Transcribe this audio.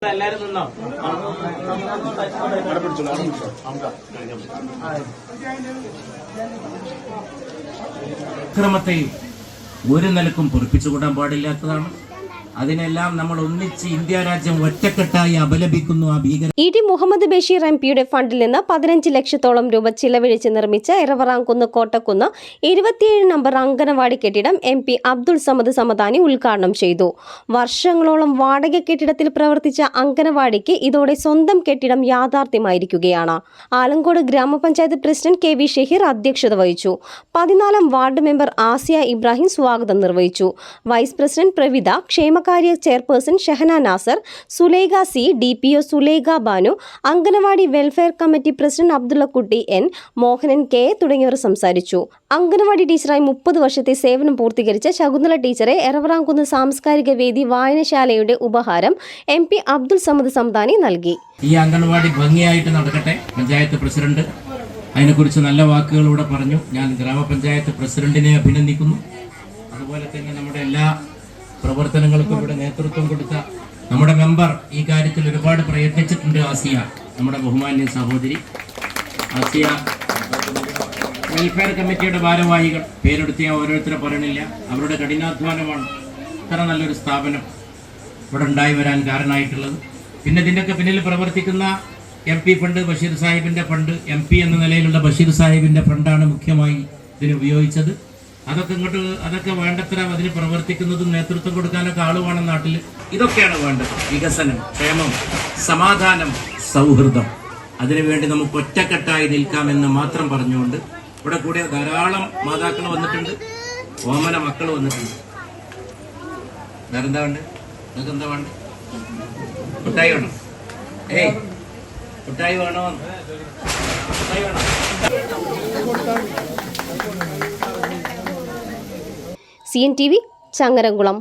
അക്രമത്തെ ഒരു നിലക്കും പൊറുപ്പിച്ചുകൂടാൻ പാടില്ലാത്തതാണ്. അതിനെല്ലാം നമ്മൾ ഒന്നിച്ച് ഇന്ത്യ രാജ്യം ഒറ്റക്കെട്ടായി അപലപിക്കുന്നു. ആ ഭീകര ഇ.ടി. മുഹമ്മദ് ബഷീർ എം.പിയുടെ ഫണ്ടിൽ നിന്ന് 15 ലക്ഷത്തോളം രൂപ ചിലവഴിച്ച് നിർമ്മിച്ച എറവറാംകുന്ന് കോട്ടക്കുന്ന് 27 നമ്പർ അംഗനവാടി കെട്ടിടം എം.പി. അബ്ദുൾ സമദ് സമദാനി ഉദ്ഘാടനം ചെയ്തു. വർഷങ്ങളോളം വാടക കെട്ടിടത്തിൽ പ്രവർത്തിച്ച അംഗനവാടിക്ക് ഇതോടെ സ്വന്തം കെട്ടിടം യാഥാർത്ഥ്യമായിരിക്കുകയാണ്. ആലങ്കോട് ഗ്രാമപഞ്ചായത്ത് പ്രസിഡന്റ് കെ.വി. ഷഹീർ അധ്യക്ഷത വഹിച്ചു. 14ാം വാർഡ് മെമ്പർ ആസിയ ഇബ്രാഹിം സ്വാഗതം നിർവഹിച്ചു. വൈസ് പ്രസിഡന്റ് പ്രവിത, ക്ഷേമകാര്യ chairperson Shahana Nasar, Sulaikha C, DPO Sulaikha Banu, anganwadi welfare committee president Abdullakutty N, Mohanan K തുടങ്ങിയവർ സംസാരിച്ചു. അംഗനവാടി ടീച്ചറായി 30 വർഷത്തെ സേവനം പൂർത്തീകരിച്ച ശകുന്തള ടീച്ചറെ എറവറാംകുന്ന് സാംസ്കാരിക വേദി വായനശാലയുടെ ഉപഹാരം MP അബ്ദുൾ സമദ് സമദാനി നൽകി. ഈ അംഗനവാടി ഭംഗിയായിട്ട് നടക്കട്ടെ. പഞ്ചായത്ത് പ്രസിഡന്റ് അതിനെക്കുറിച്ച് നല്ല വാക്കുകളിലൂടെ പറഞ്ഞു. ഞാൻ ഗ്രാമപഞ്ചായത്ത് പ്രസിഡന്റിനെ അഭിനന്ദിക്കുന്നു. അതുപോലെ തന്നെ നമ്മുടെ എല്ലാ പ്രവർത്തനങ്ങൾക്കും ഇവിടെ നേതൃത്വം കൊടുത്ത നമ്മുടെ മെമ്പർ ഈ കാര്യത്തിൽ ഒരുപാട് പ്രയത്നിച്ചിട്ടുണ്ട്. ആസിയ, നമ്മുടെ ബഹുമാന്യ സഹോദരി ആസിയ. വെൽഫെയർ കമ്മിറ്റിയുടെ ഭാരവാഹികൾ, പേരെടുത്ത് ഞാൻ ഓരോരുത്തരെ പറയണില്ല, അവരുടെ കഠിനാധ്വാനമാണ് ഇത്ര നല്ലൊരു സ്ഥാപനം ഇവിടെ ഉണ്ടായി വരാൻ കാരണമായിട്ടുള്ളത്. പിന്നെ ഇതിൻ്റെയൊക്കെ പിന്നിൽ പ്രവർത്തിക്കുന്ന MP ഫണ്ട്, ബഷീർ സാഹിബിൻ്റെ ഫണ്ട്, MP എന്ന നിലയിലുള്ള ബഷീർ സാഹിബിൻ്റെ ഫണ്ടാണ് മുഖ്യമായി ഇതിന് ഉപയോഗിച്ചത്. അതൊക്കെ വേണ്ടത്ര അതിന് പ്രവർത്തിക്കുന്നതും നേതൃത്വം കൊടുക്കാനൊക്കെ ആളുവാണ് നാട്ടിൽ. ഇതൊക്കെയാണ് വേണ്ടത്. വികസനം, ക്ഷേമം, സമാധാനം, സൗഹൃദം. അതിനുവേണ്ടി നമുക്ക് ഒറ്റക്കെട്ടായി നിൽക്കാമെന്ന് മാത്രം പറഞ്ഞുകൊണ്ട് ഇവിടെ കൂടെ ധാരാളം മാതാക്കൾ വന്നിട്ടുണ്ട്, ഓമന മക്കൾ വന്നിട്ടുണ്ട്. വേറെന്താ വേണ്ട? നിങ്ങൾക്ക് എന്താ വേണ്ട? മിഠായി വേണം? മിഠായി വേണോ? മിഠായി വേണം? CNTV ചങ്ങരംകുളം.